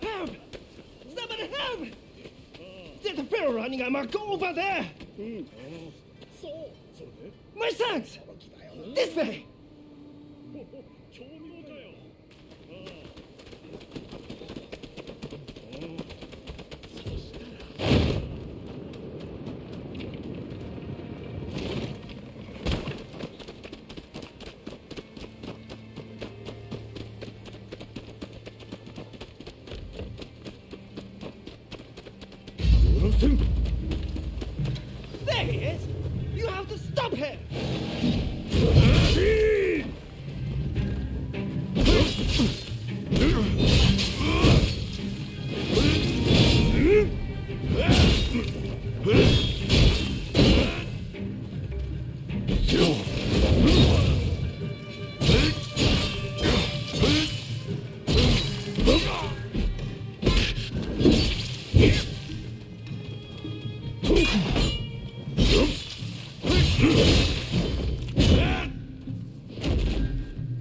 Help! Somebody help! There's a pharaoh running amok over there! My sons! This way! There he is! You have to stop him!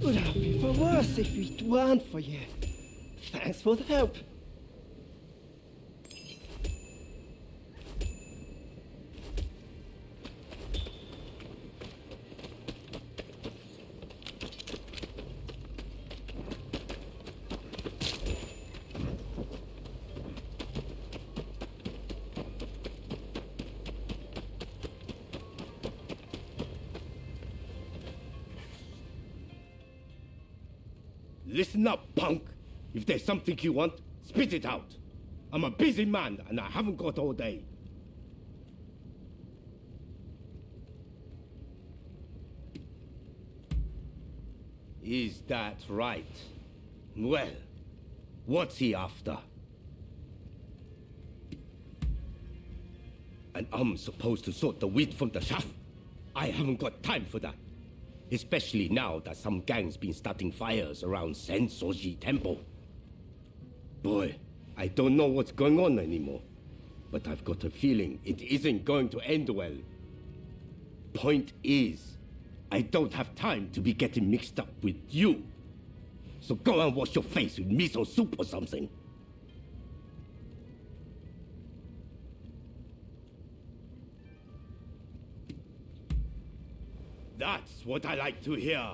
Would have been for worse if it weren't for you. Thanks for the help. Listen up, punk. If there's something you want, spit it out. I'm a busy man and I haven't got all day. Is that right? Well, what's he after? And I'm supposed to sort the wheat from the chaff? I haven't got time for that. Especially now that some gang's been starting fires around Sensoji Temple. Boy, I don't know what's going on anymore, but I've got a feeling it isn't going to end well. Point is, I don't have time to be getting mixed up with you. So go and wash your face with miso soup or something. That's what I like to hear.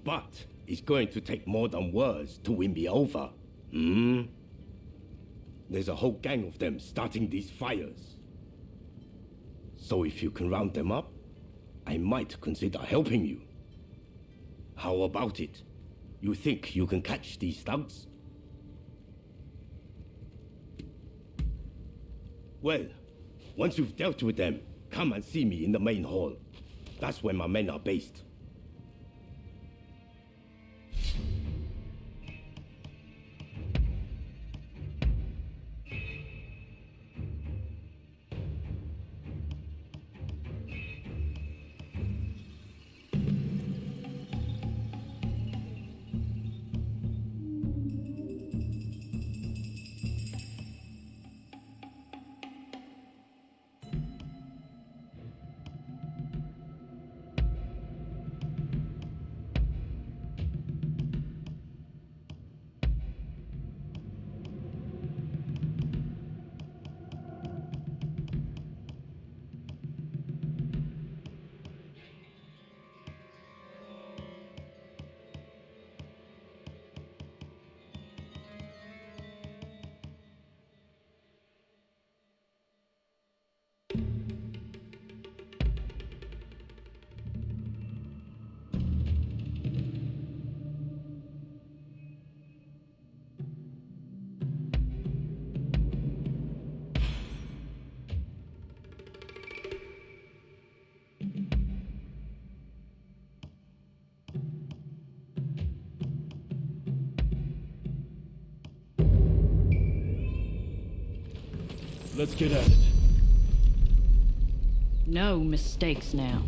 But it's going to take more than words to win me over. There's a whole gang of them starting these fires. So if you can round them up, I might consider helping you. How about it? You think you can catch these thugs? Well, once you've dealt with them, come and see me in the main hall. That's where my men are based. Let's get at it. No mistakes now.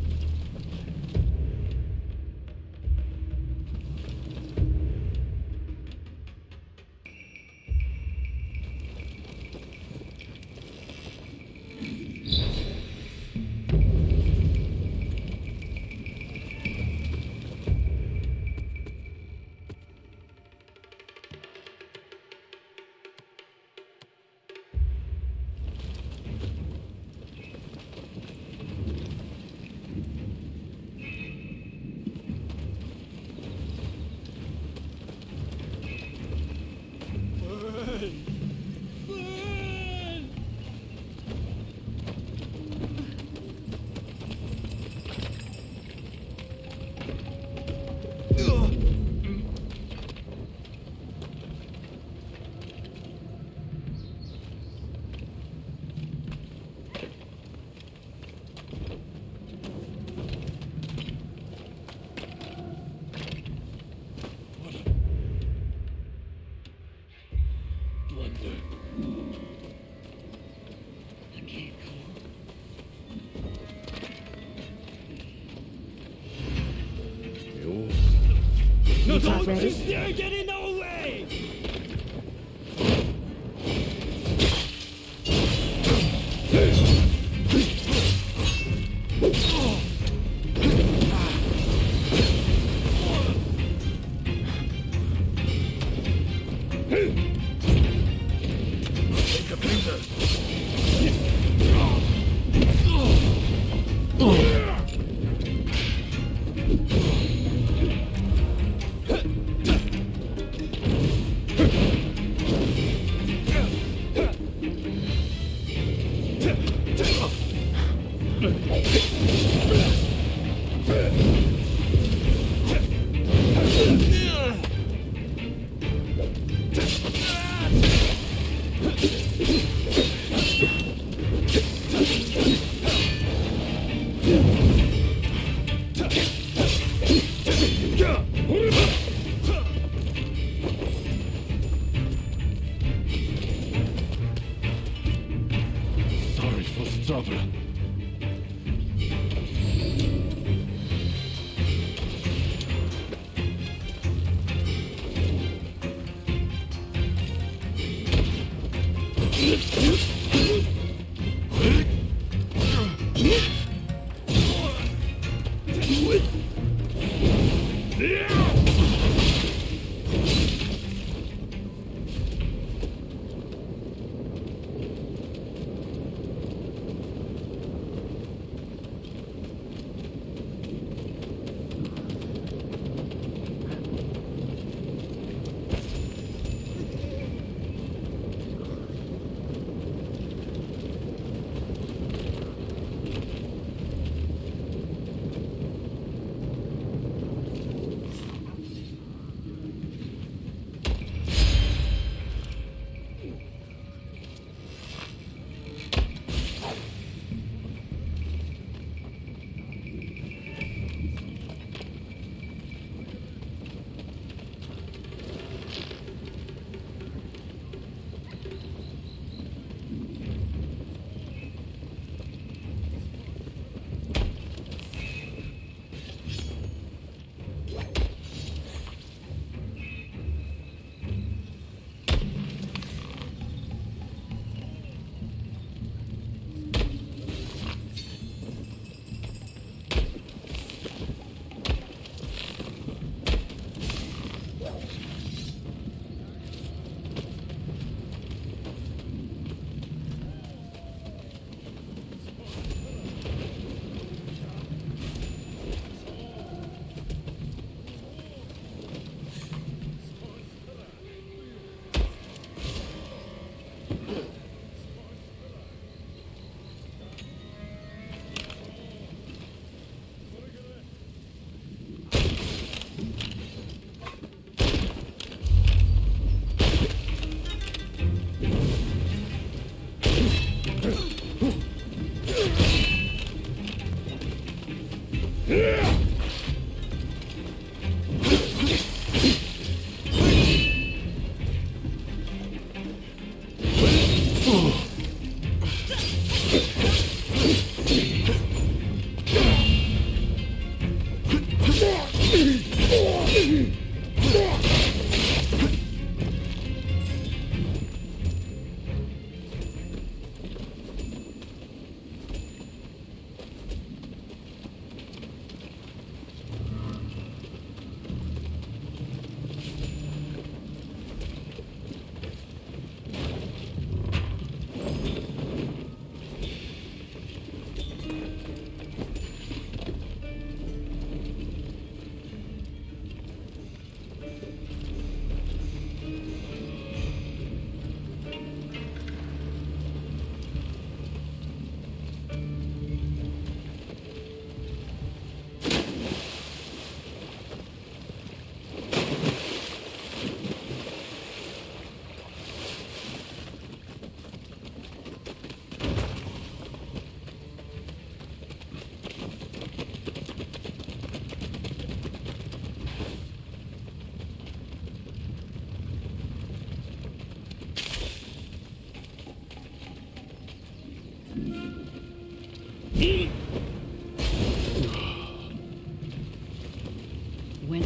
Not ready? They're getting in our way! Sorry for the trouble.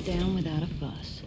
Went down without a fuss.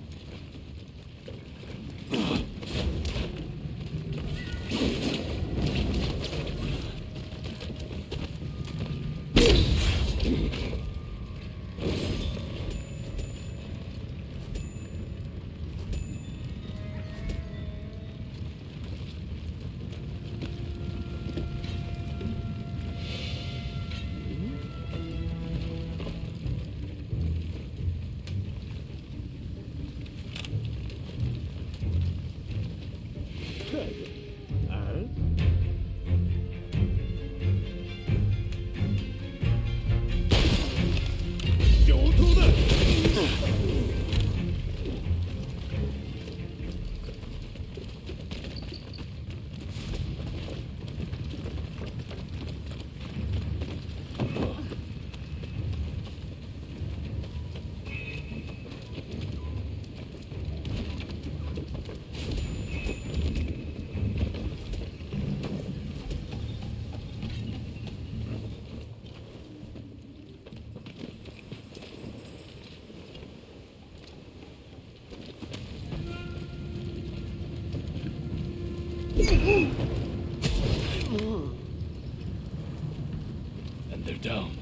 And they're down.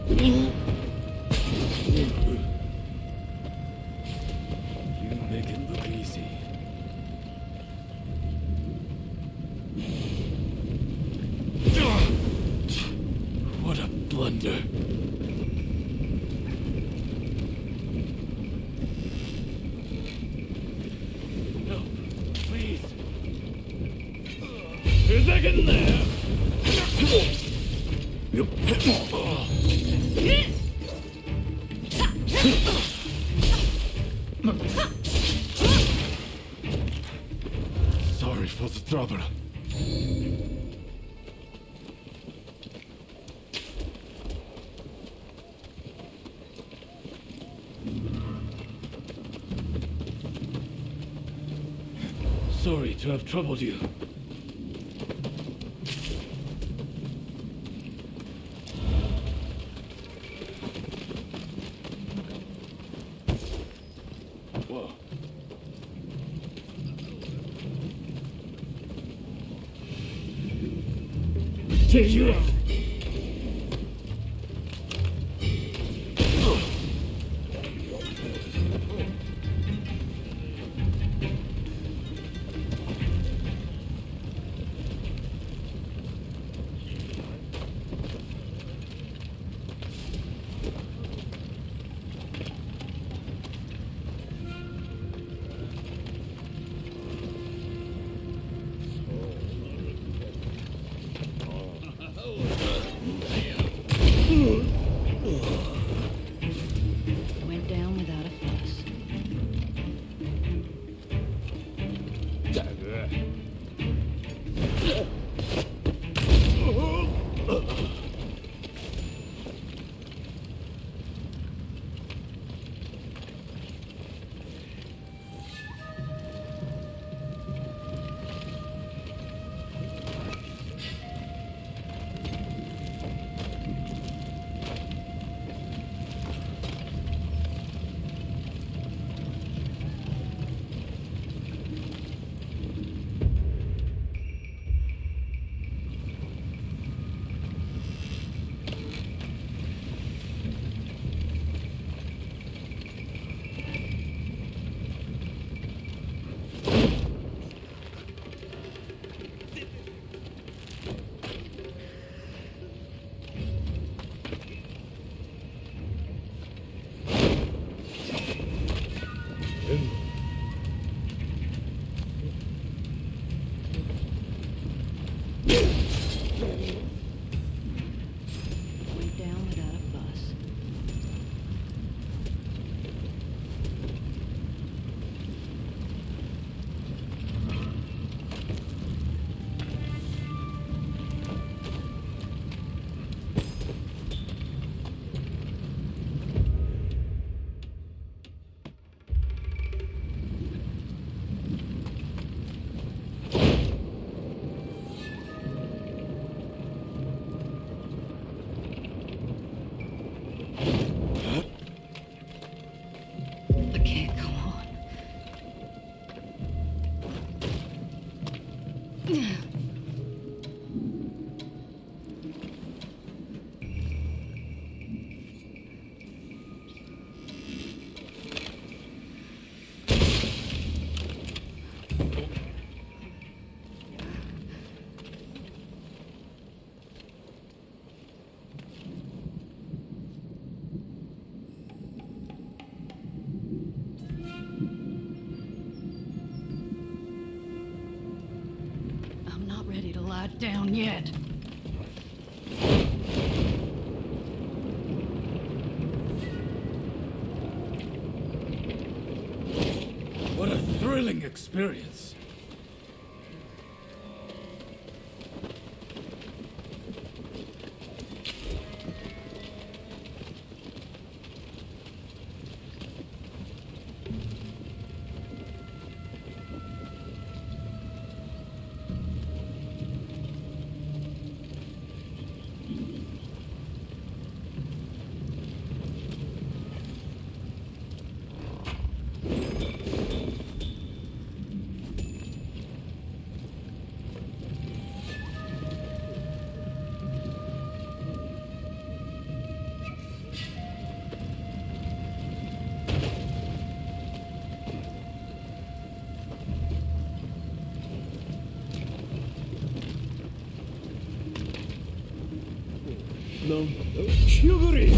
You make it look easy. What a blunder. No, please. Who's that getting there? Sorry for the trouble. Sorry to have troubled you. Whoa. Take you out. Went down without a fuss. not down yet. What a thrilling experience. No. Sugary!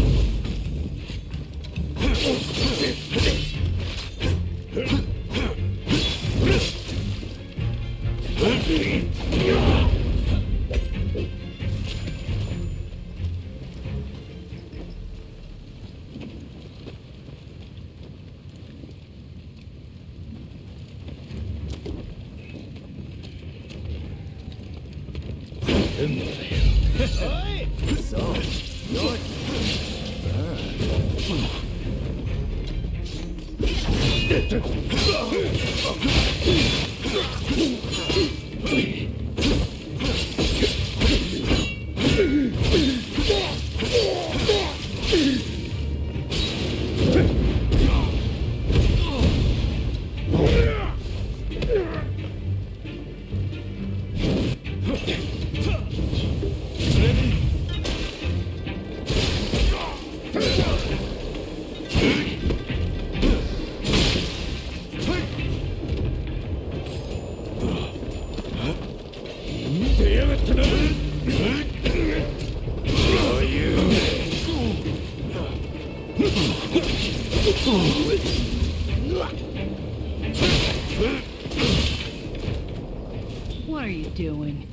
What are you doing?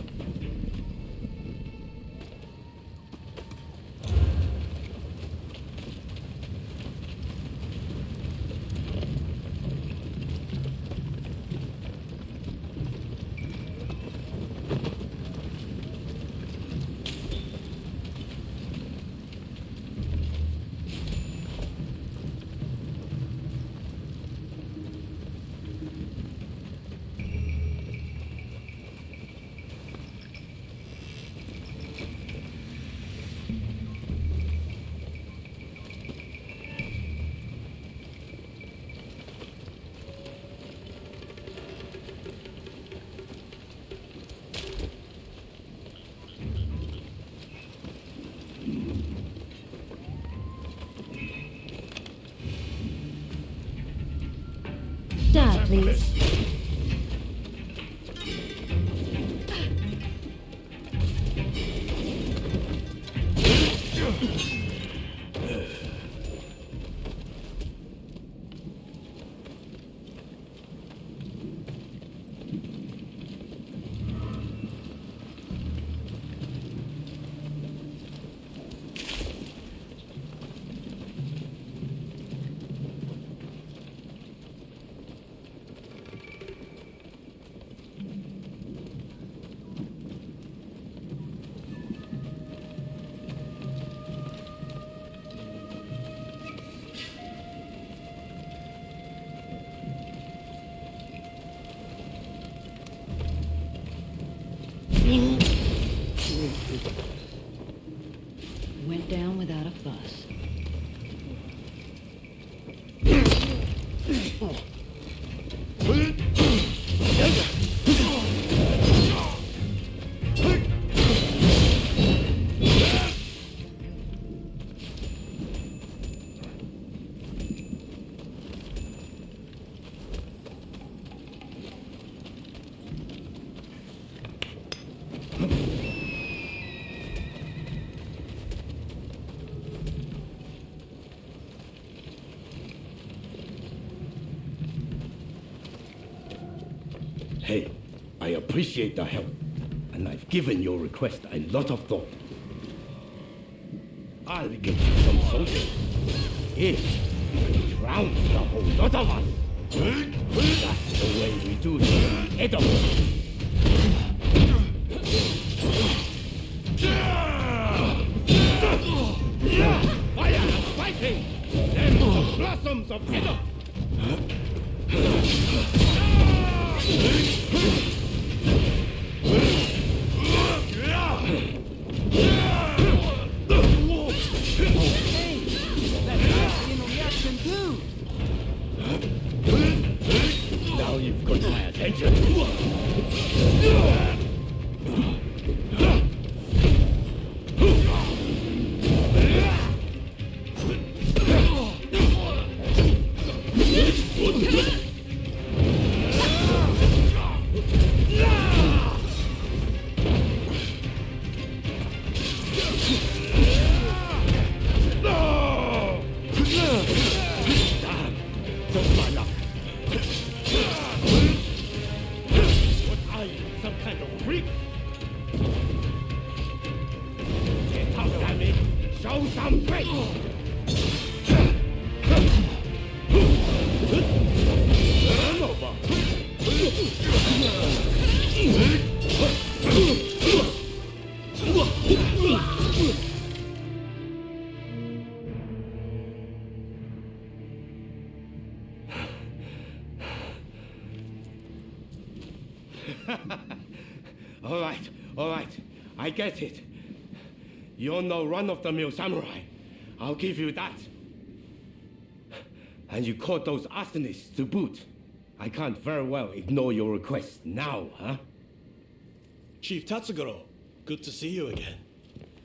Die, please. Went down without a fuss. Hey, I appreciate the help. and I've given your request a lot of thought. I'll get you some soldiers. If you drown the whole lot of us. That's the way we do it, Edo. Fire and fighting! Them the blossoms of Edo! Now you've got my attention. Just my luck. What are you, some kind of freak? Get out, damn it! Show some face! Turn over! All right, I get it. You're no run-of-the-mill samurai. I'll give you that. And you caught those arsonists to boot. I can't very well ignore your request now, huh? Chief Tatsugoro, good to see you again.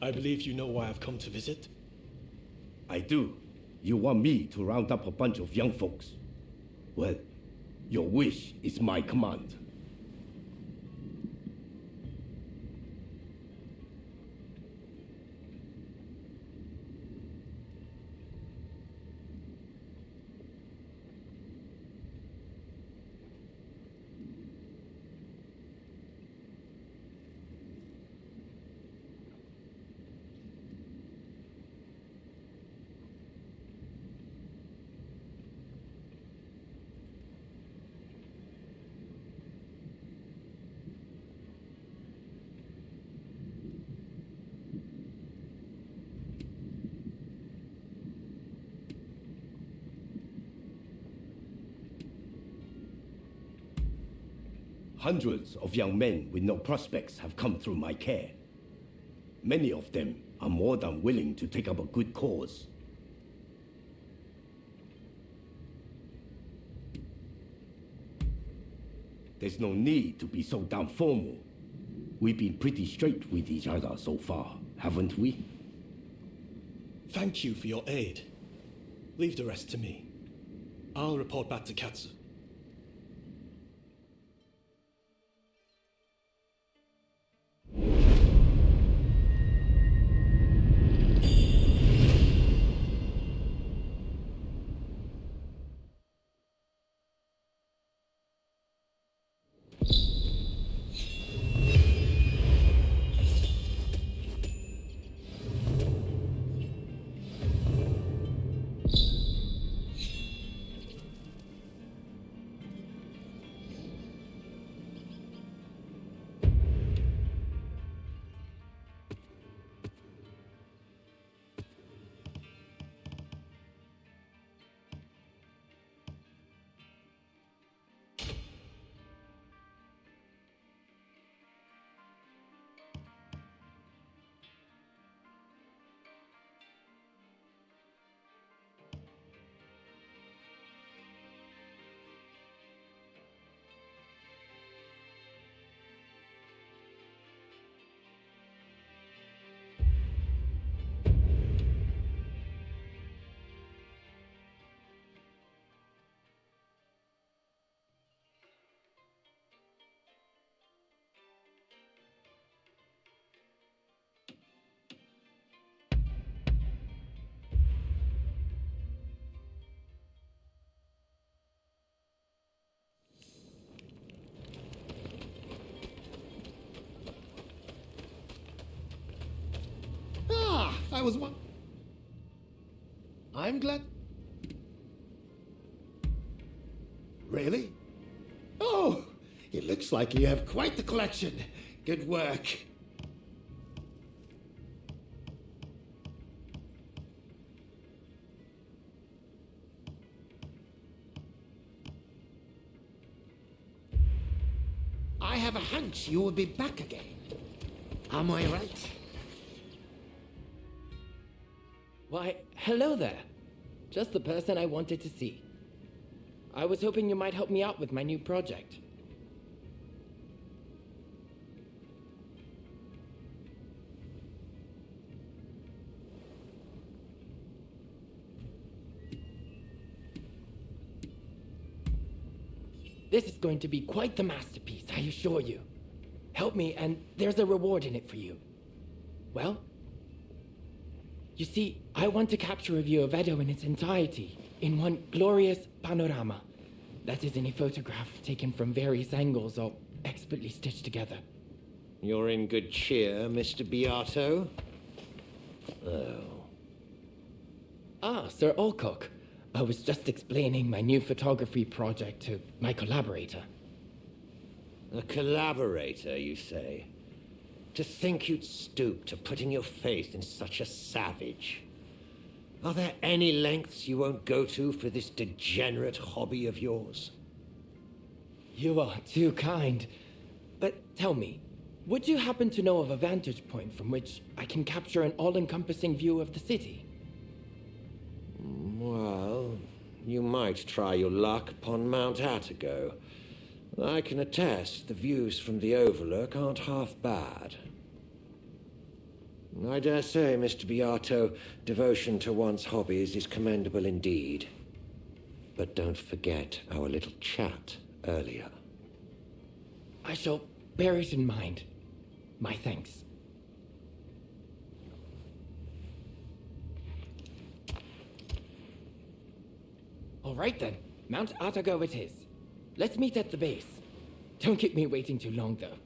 I believe you know why I've come to visit. I do. You want me to round up a bunch of young folks. Well, your wish is my command. Hundreds of young men with no prospects have come through my care. Many of them are more than willing to take up a good cause. There's no need to be so damn formal. We've been pretty straight with each other so far, haven't we? Thank you for your aid. Leave the rest to me. I'll report back to Katsu. I was one. I'm glad. Really? Oh, it looks like you have quite the collection. Good work. I have a hunch you will be back again. Am I right? Why, hello there. Just the person I wanted to see. I was hoping you might help me out with my new project. This is going to be quite the masterpiece, I assure you. Help me, and there's a reward in it for you. Well, you see, I want to capture a view of Edo in its entirety, in one glorious panorama. That is in a photograph taken from various angles, all expertly stitched together. You're in good cheer, Mr. Beato. Ah, Sir Alcock. I was just explaining my new photography project to my collaborator. A collaborator, you say? To think you'd stoop to putting your faith in such a savage. Are there any lengths you won't go to for this degenerate hobby of yours? You are too kind. But tell me, would you happen to know of a vantage point from which I can capture an all-encompassing view of the city? Well, you might try your luck upon Mount Attigo. I can attest the views from the Overlook aren't half bad. I dare say, Mr. Beato, devotion to one's hobbies is commendable indeed. But don't forget our little chat earlier. I shall bear it in mind. My thanks. All right then, Mount Attigo it is. Let's meet at the base. Don't keep me waiting too long, though.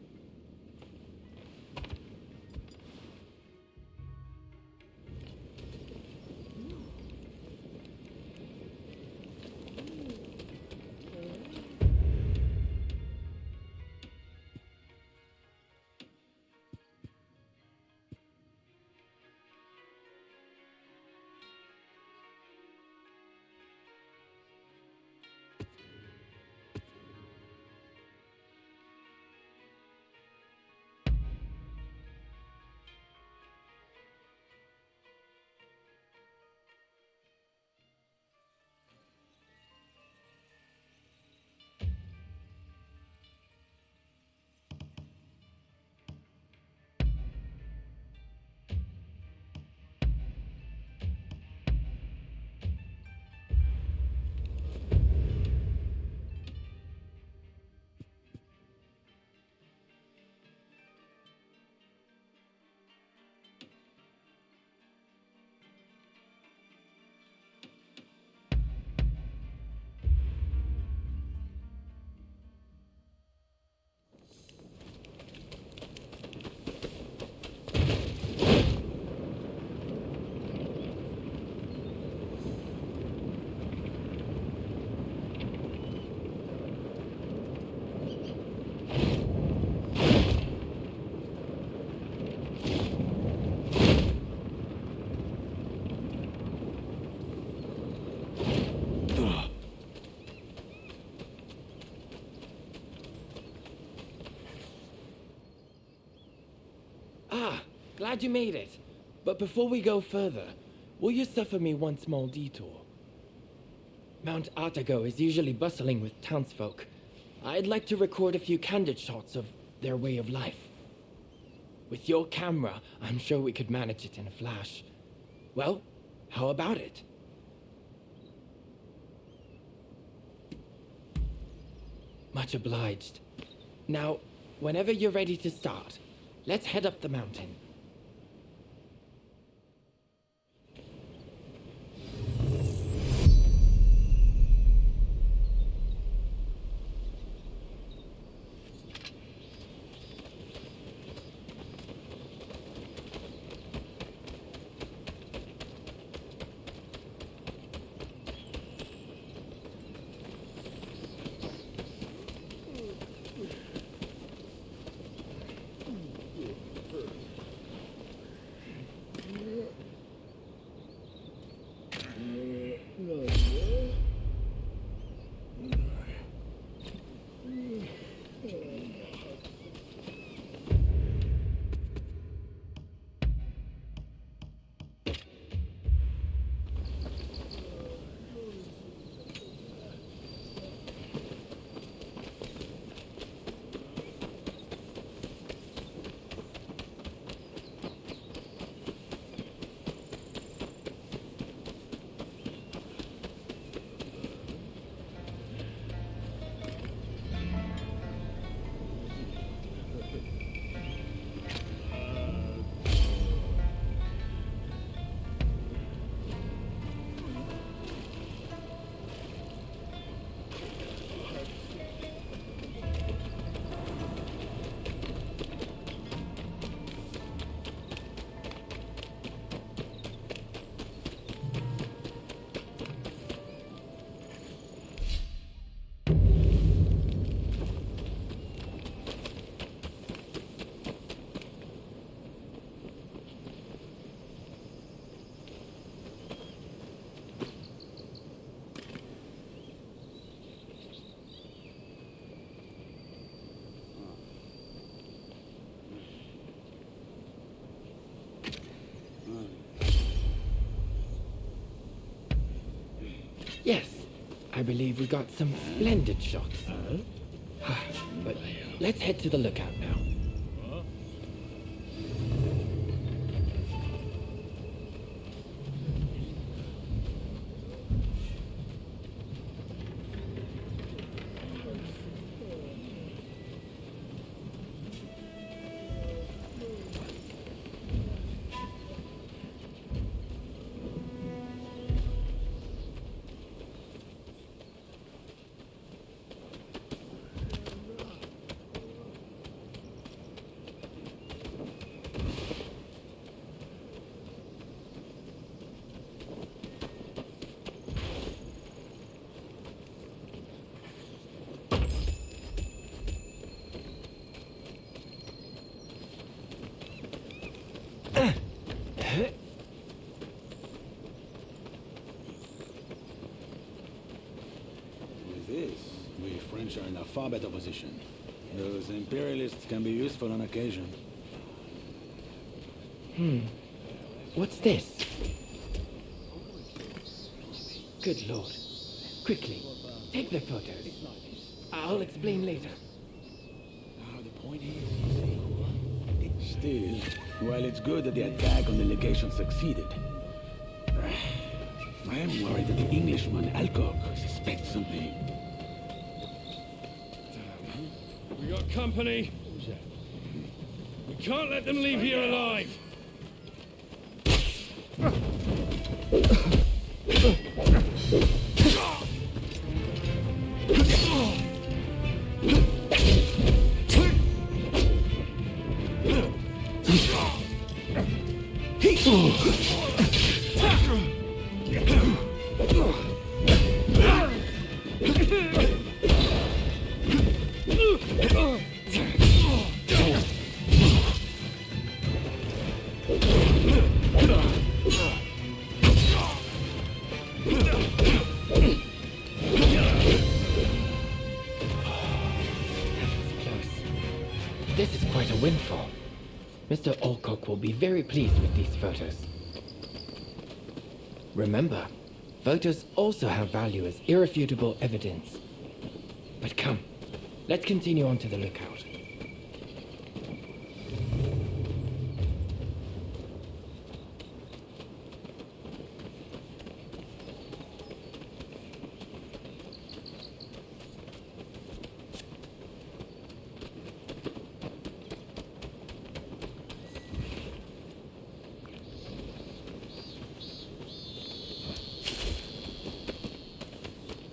Glad you made it. But before we go further, will you suffer me one small detour? Mount Attigo is usually bustling with townsfolk. I'd like to record a few candid shots of their way of life. With your camera, I'm sure we could manage it in a flash. Well, how about it? Much obliged. Now, whenever you're ready to start, let's head up the mountain. Yes, I believe we got some splendid shots. But let's head to the lookout now. With this, we French are in a far better position. Those imperialists can be useful on occasion. What's this? Good lord. Quickly, take the photos. I'll explain later. Still, while it's good that the attack on the legation succeeded, I am worried that the Englishman, Alcock, suspects something. We got company. We can't let them leave here alive. This is quite a windfall. Mr. Alcock will be very pleased with these photos. Remember, photos also have value as irrefutable evidence. But come, let's continue on to the lookout.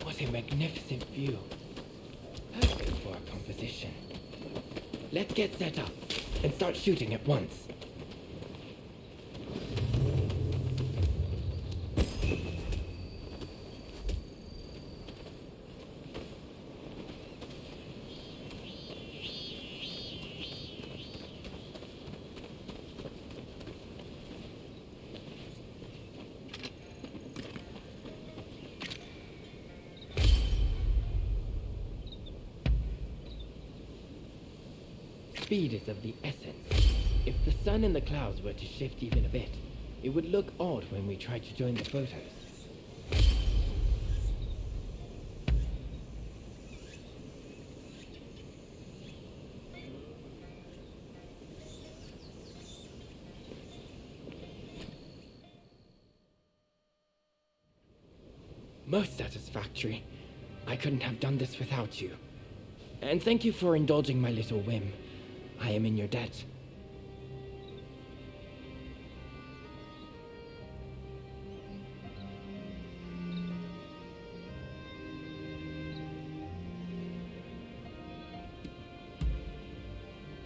What a magnificent view. Perfect for a composition. Let's get set up and start shooting at once. Speed is of the essence. If the sun and the clouds were to shift even a bit, it would look odd when we tried to join the photos. Most satisfactory. I couldn't have done this without you. And thank you for indulging my little whim. I am in your debt.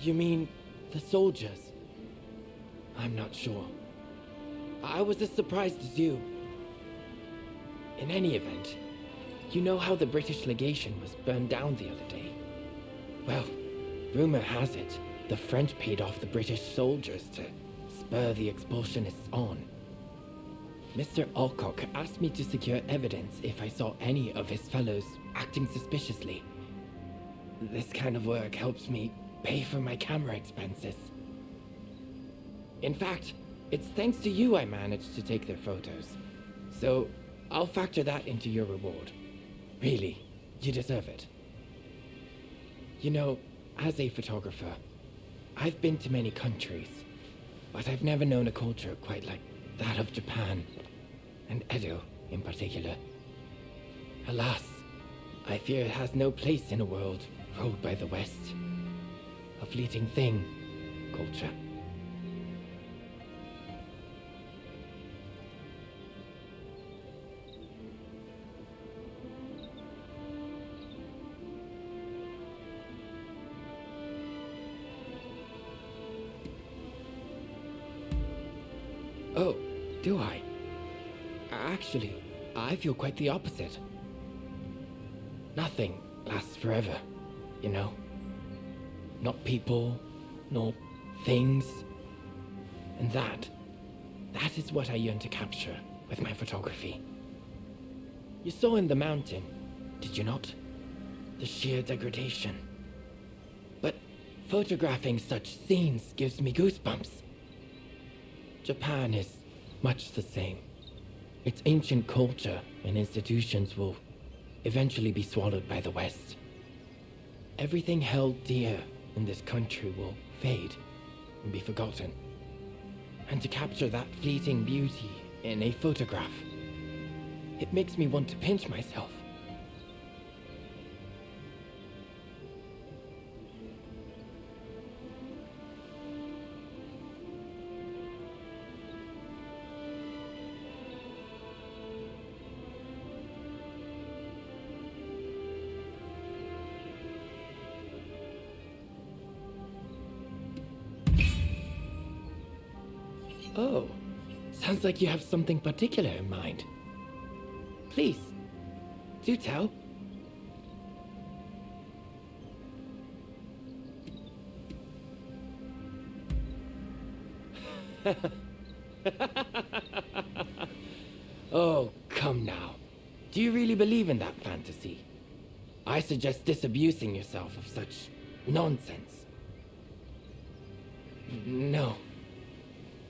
You mean the soldiers? I'm not sure. I was as surprised as you. In any event, you know how the British legation was burned down the other day? Well, rumor has it, the French paid off the British soldiers to spur the expulsionists on. Mr. Alcock asked me to secure evidence if I saw any of his fellows acting suspiciously. This kind of work helps me pay for my camera expenses. In fact, it's thanks to you I managed to take their photos. So, I'll factor that into your reward. Really, you deserve it. You know, as a photographer, I've been to many countries, but I've never known a culture quite like that of Japan, and Edo in particular. Alas, I fear it has no place in a world ruled by the West. A fleeting thing, culture. Oh, do I? Actually, I feel quite the opposite. Nothing lasts forever, you know? Not people, nor things. And that is what I yearn to capture with my photography. You saw in the mountain, did you not? The sheer degradation. But photographing such scenes gives me goosebumps. Japan is much the same. Its ancient culture and institutions will eventually be swallowed by the West. Everything held dear in this country will fade and be forgotten. And to capture that fleeting beauty in a photograph, it makes me want to pinch myself. Oh, sounds like you have something particular in mind. Please, do tell. Oh, come now. Do you really believe in that fantasy? I suggest disabusing yourself of such nonsense. No.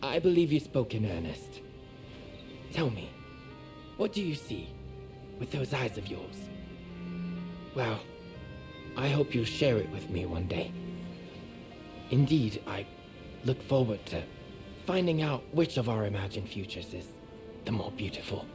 I believe you spoke in earnest. Tell me, what do you see with those eyes of yours? Well, I hope you'll share it with me one day. Indeed, I look forward to finding out which of our imagined futures is the more beautiful.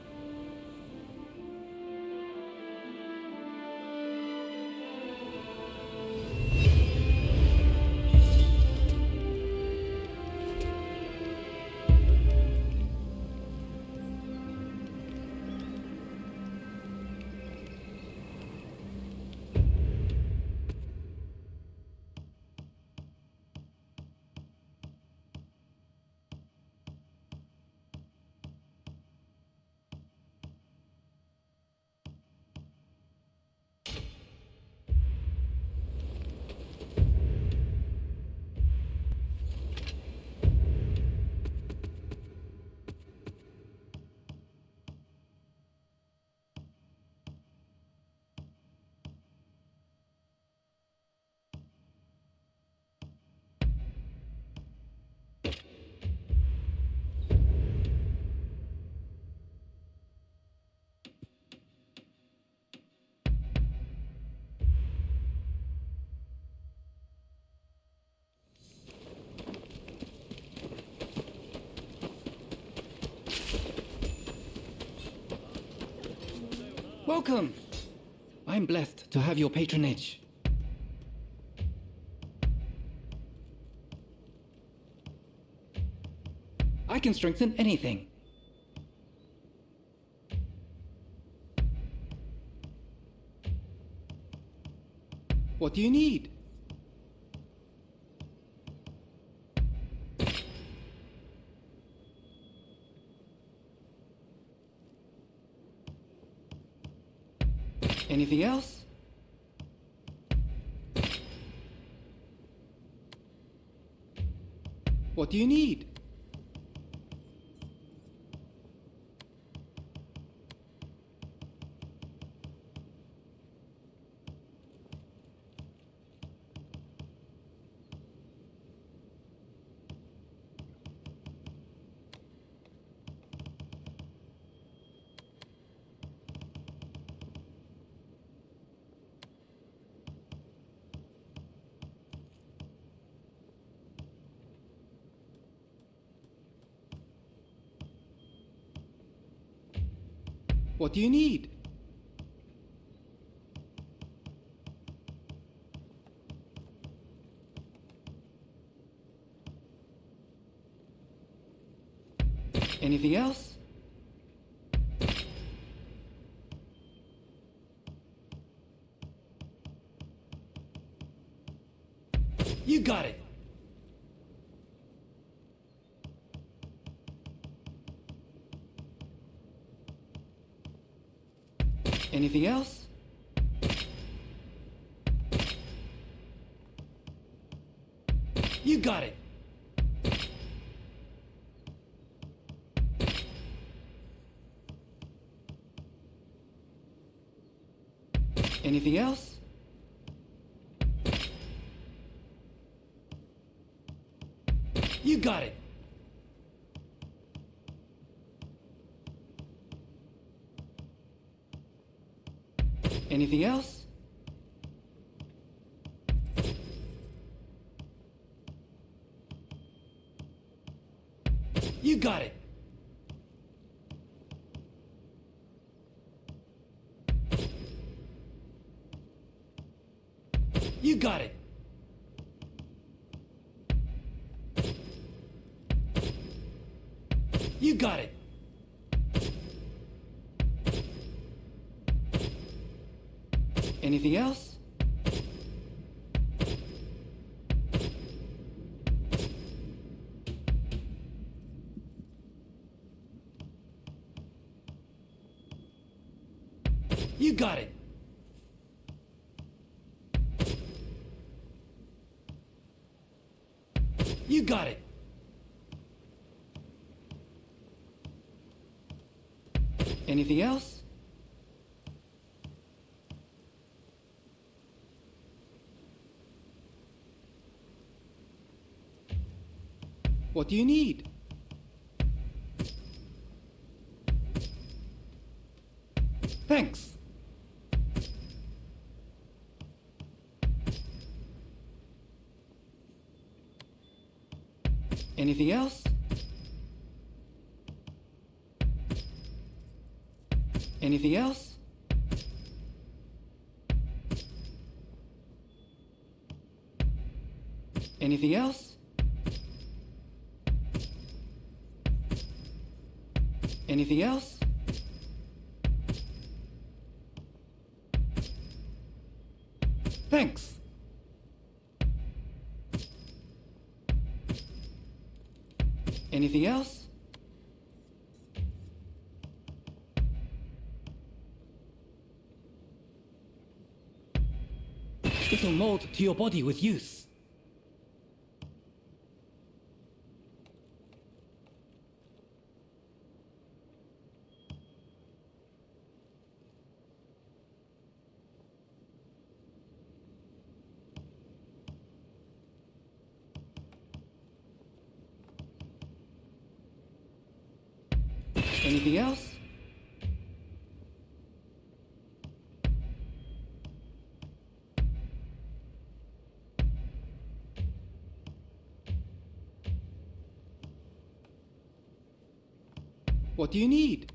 Welcome! I'm blessed to have your patronage. I can strengthen anything. What do you need? Anything else? What do you need? What do you need? Anything else? You got it! Anything else? You got it! Anything else? You got it! Anything else? You got it! You got it! You got it! Anything else? You got it! You got it! Anything else? What do you need? Thanks. Anything else? Anything else? Anything else? Anything else? Thanks. Anything else? It'll mold to your body with use. Anything else? What do you need?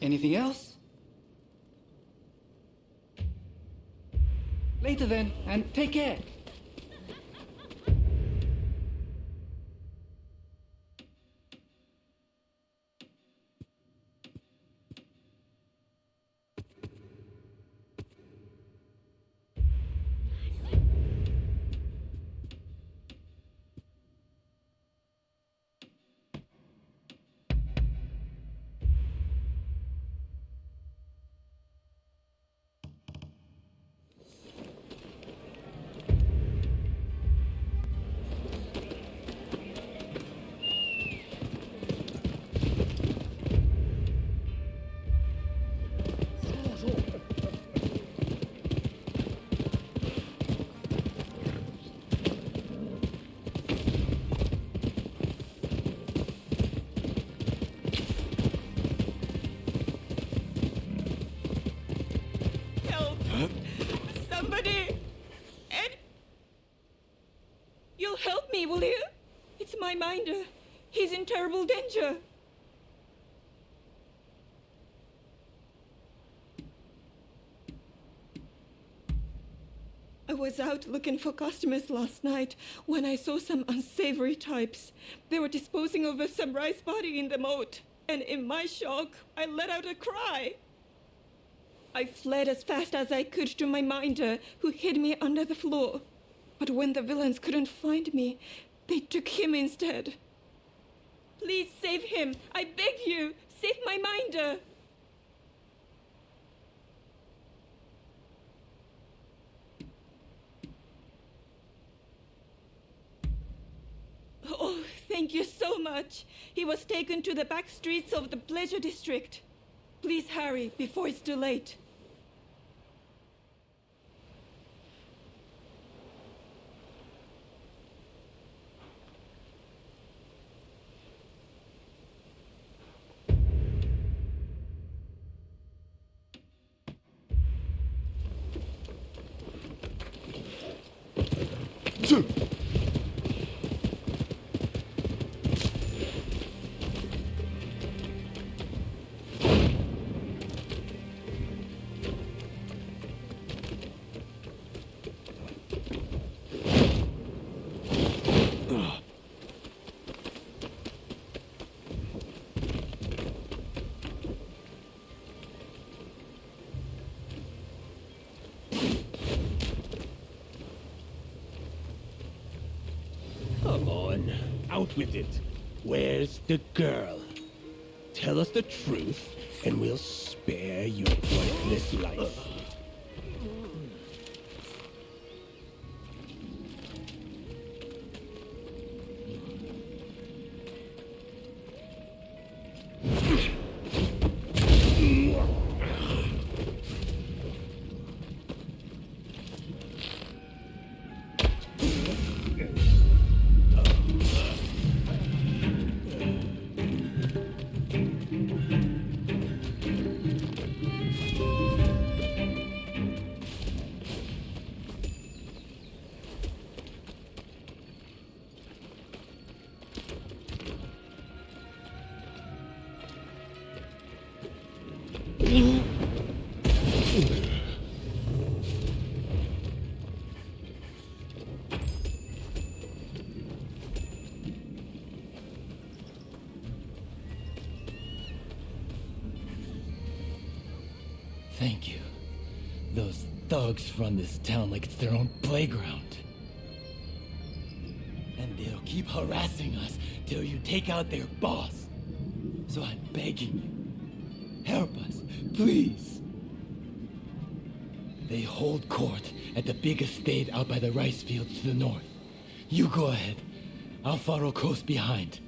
Anything else? Later then, and take care. Oh, help me, will you? It's my minder. He's in terrible danger. I was out looking for customers last night when I saw some unsavory types. They were disposing of a Samurai's body in the moat, and in my shock, I let out a cry. I fled as fast as I could to my minder, who hid me under the floor. But when the villains couldn't find me, they took him instead. Please save him. I beg you, save my minder. Oh, thank you so much. He was taken to the back streets of the Pleasure District. Please hurry before it's too late. Come on, out with it. Where's the girl? Tell us the truth, and we'll spare your worthless life. Thank you. Those thugs run this town like it's their own playground. And they'll keep harassing us till you take out their boss. So I'm begging you, help us, please. They hold court at the big estate out by the rice fields to the north. You go ahead. I'll follow close behind.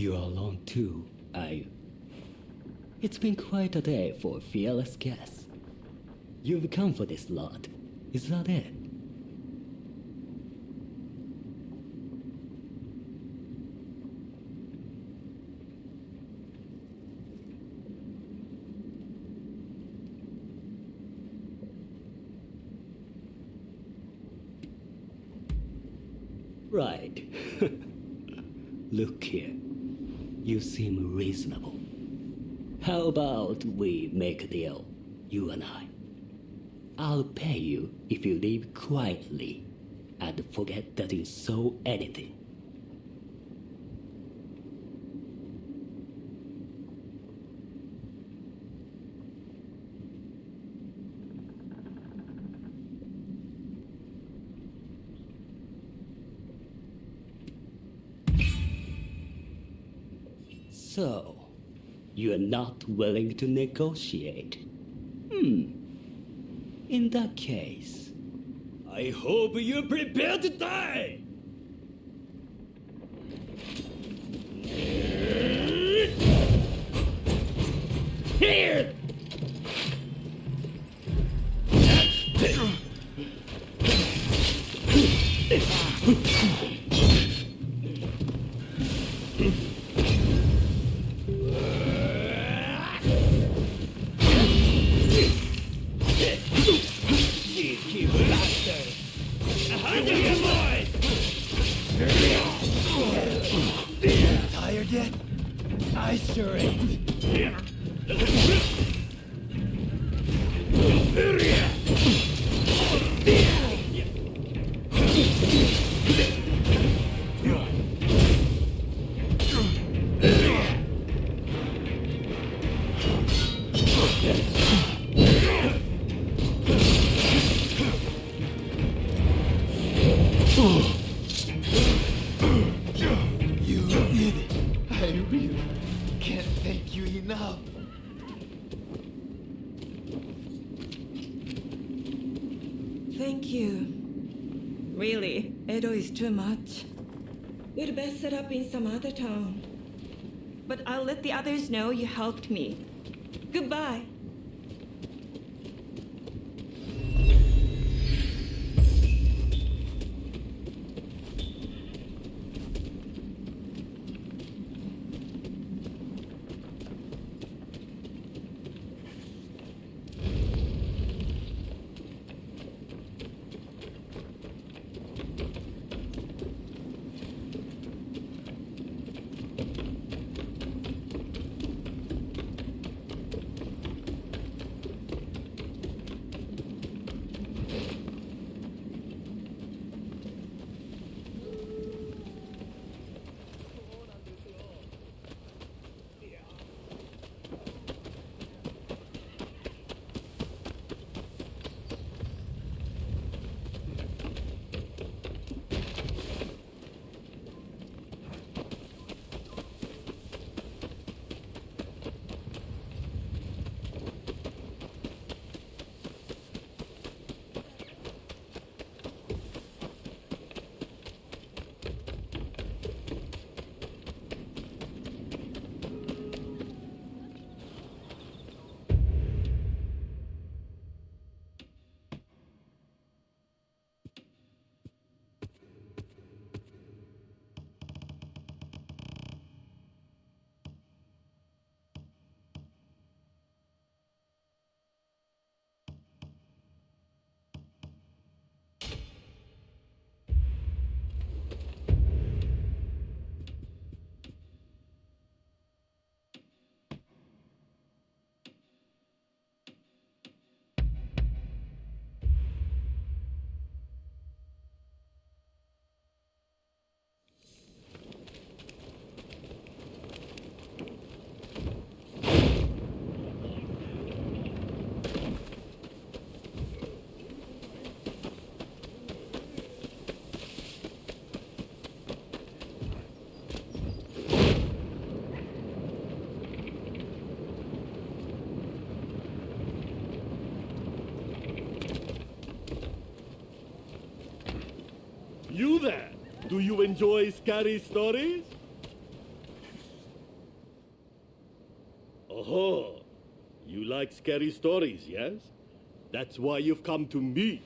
You're alone too, are you? It's been quite a day for a fearless guest. You've come for this lot, is that it? Right. Look here. You seem reasonable. How about we make a deal, you and I? I'll pay you if you leave quietly and forget that you saw anything. So, you're not willing to negotiate? In that case, I hope you're prepared to die! Here! Tired yet? I sure ain't. You did it. I really can't thank you enough. Thank you. Really, Edo is too much. We'd best set up in some other town. But I'll let the others know you helped me. Goodbye. You there? Do you enjoy scary stories? Oh, you like scary stories, yes? That's why you've come to me.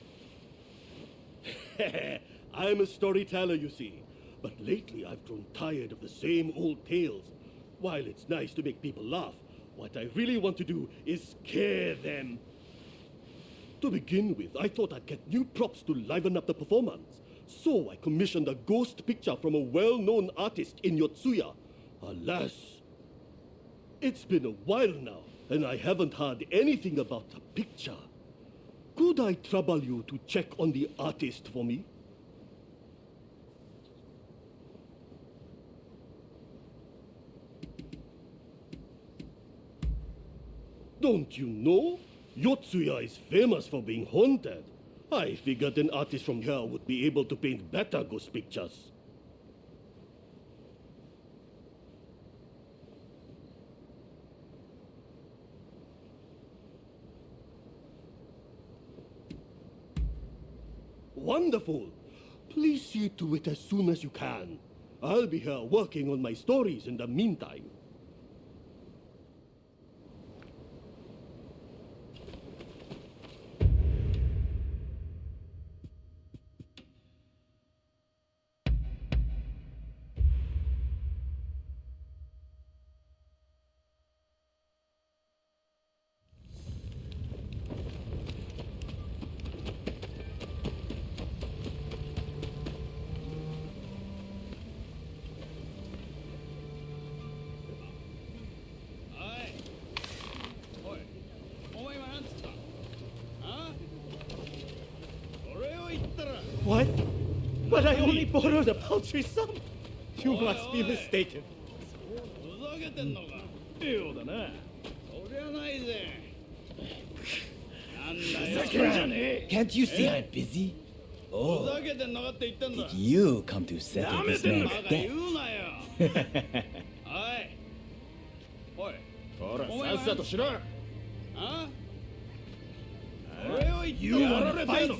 I'm a storyteller, you see. But lately I've grown tired of the same old tales. While it's nice to make people laugh, what I really want to do is scare them. To begin with, I thought I'd get new props to liven up the performance. So I commissioned a ghost picture from a well-known artist in Yotsuya. Alas, it's been a while now, and I haven't heard anything about the picture. Could I trouble you to check on the artist for me? Don't you know? Yotsuya is famous for being haunted. I figured an artist from here would be able to paint better ghost pictures. Wonderful! Please see to it as soon as you can. I'll be here working on my stories in the meantime. What? But I only borrowed a paltry sum. You must be mistaken. Can't you see I'm busy? Oh, did you come to settle this man's debt? You want to fight?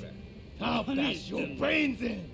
I'll bash your brains in.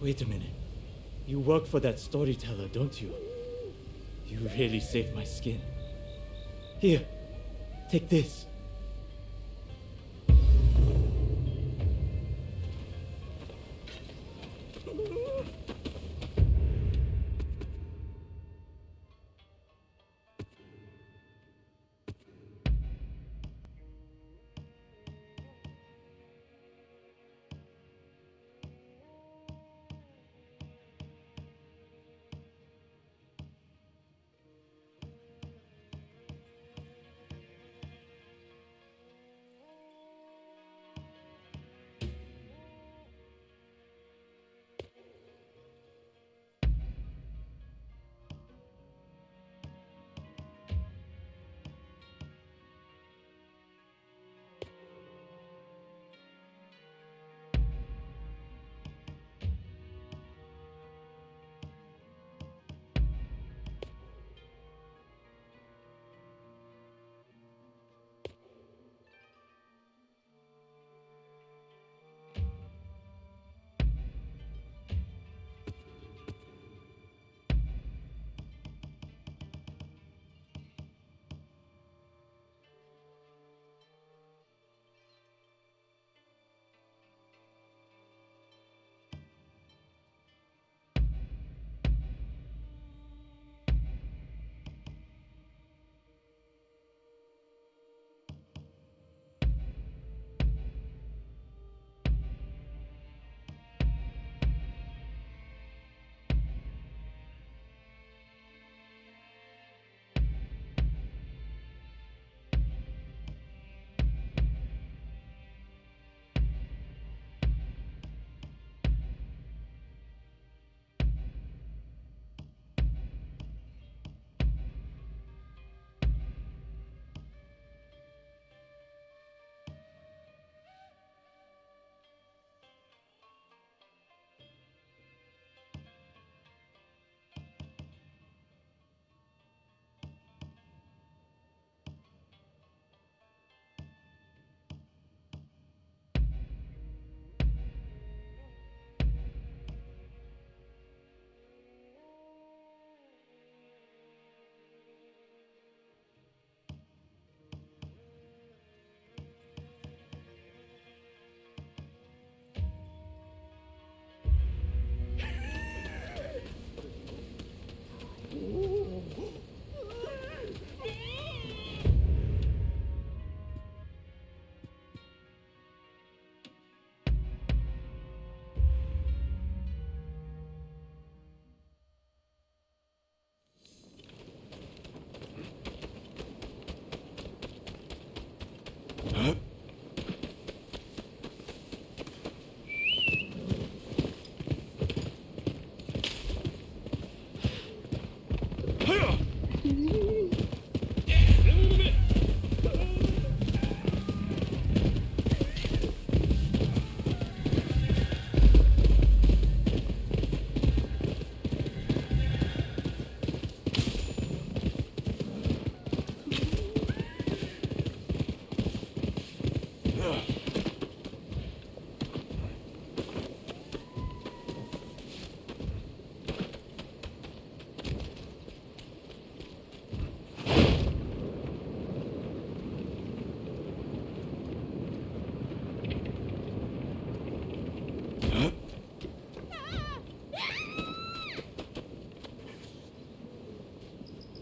Wait a minute. You work for that storyteller, don't you? You really saved my skin. Here, take this.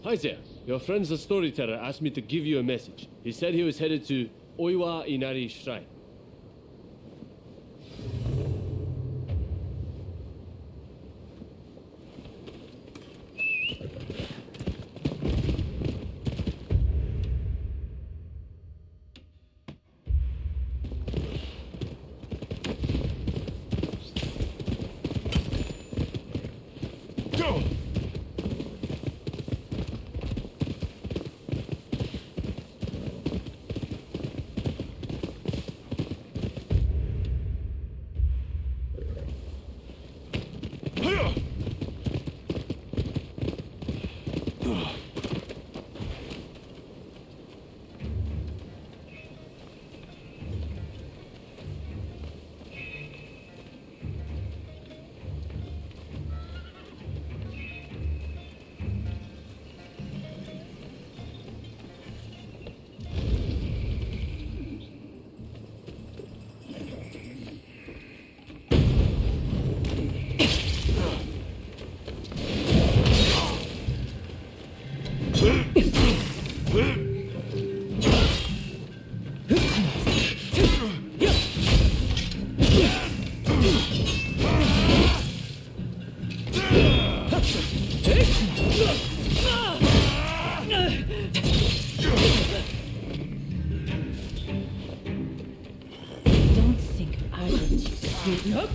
Hi there. Your friend's the storyteller asked me to give you a message. He said he was headed to Oiwa Inari Shrine. Go! Don't think I will suit up.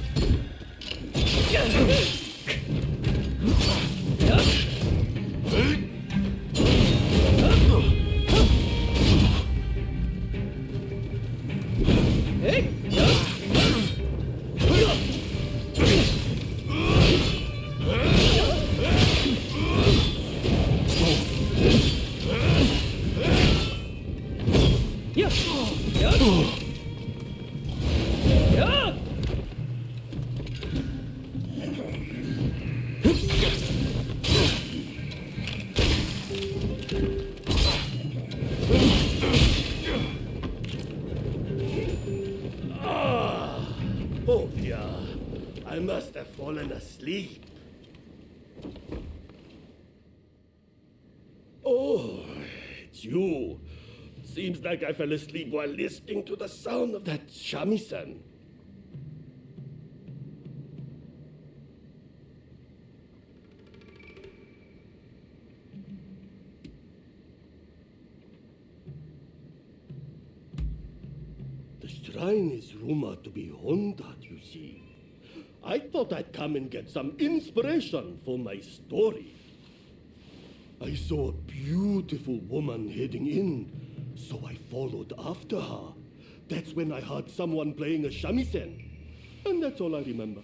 Oh, yeah. I must have fallen asleep. Oh, it's you. Seems like I fell asleep while listening to the sound of that shamisen. The shrine is rumored to be haunted, you see. I thought I'd come and get some inspiration for my story. I saw a beautiful woman heading in, so I followed after her. That's when I heard someone playing a shamisen. And that's all I remember.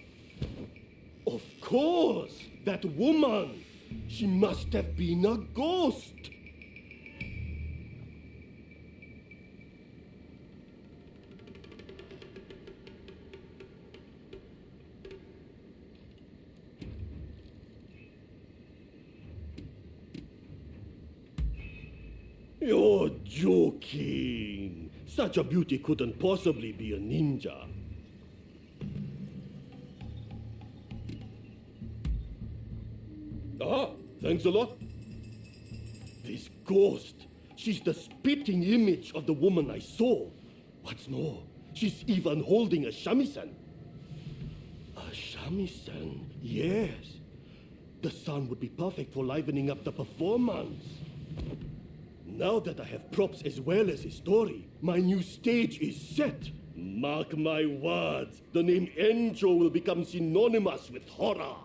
Of course, that woman! She must have been a ghost! You're joking. Such a beauty couldn't possibly be a ninja. Ah, thanks a lot. This ghost, she's the spitting image of the woman I saw. What's more, she's even holding a shamisen. A shamisen, yes. The sound would be perfect for livening up the performance. Now that I have props as well as a story, my new stage is set. Mark my words, the name Enjo will become synonymous with horror.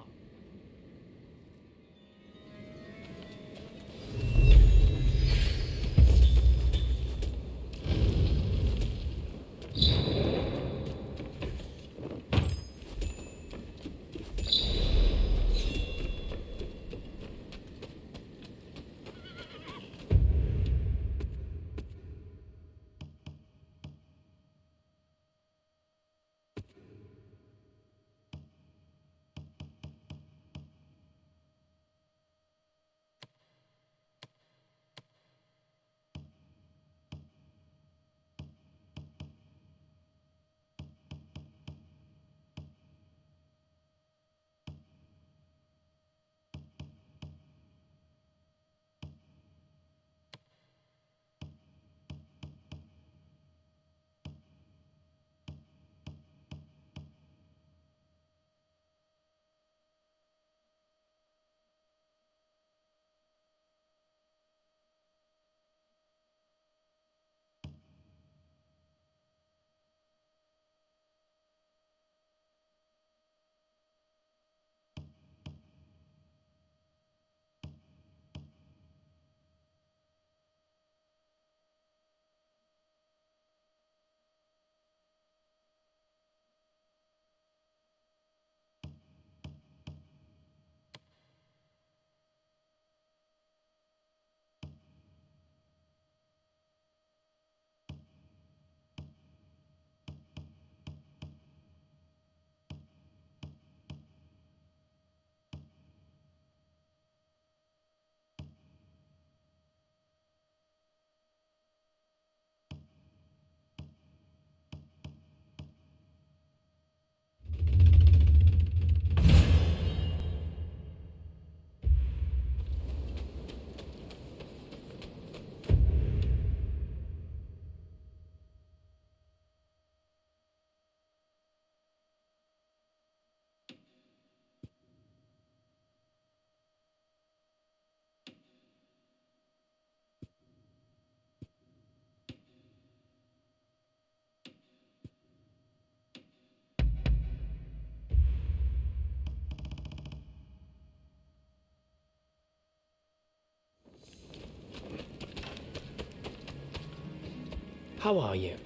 How are you?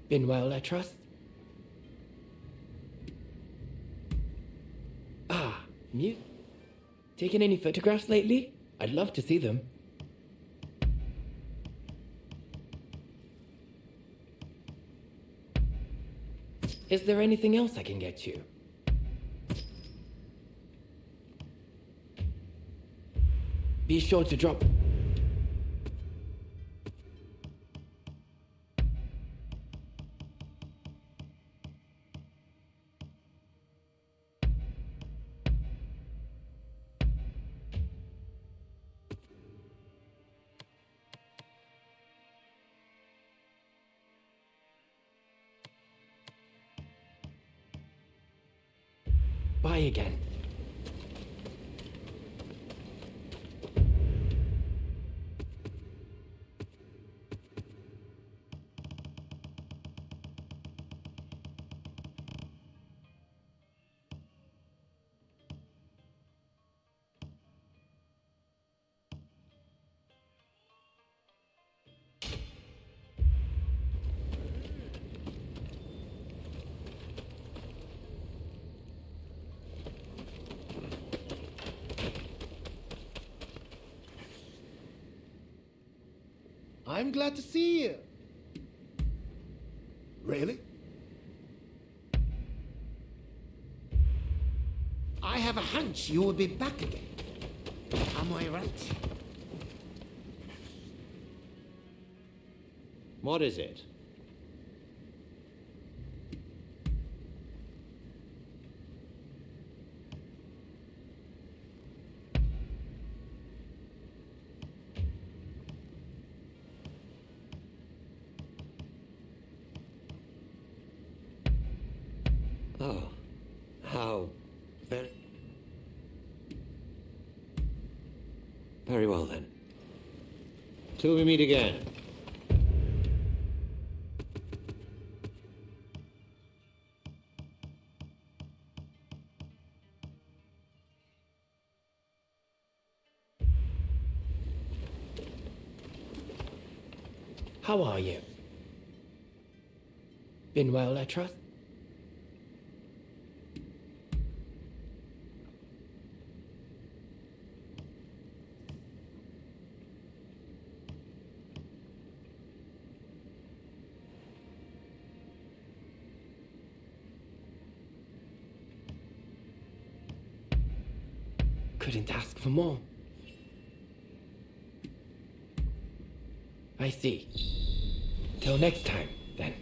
Been well, I trust? Ah, mute. Taken any photographs lately? I'd love to see them. Is there anything else I can get you? Be sure to drop. Bye again. I'm glad to see you. Really? I have a hunch you will be back again. Am I right? What is it? Oh, how very well then. Till we meet again. How are you? Been well, I trust? Couldn't ask for more. I see. Till next time, then.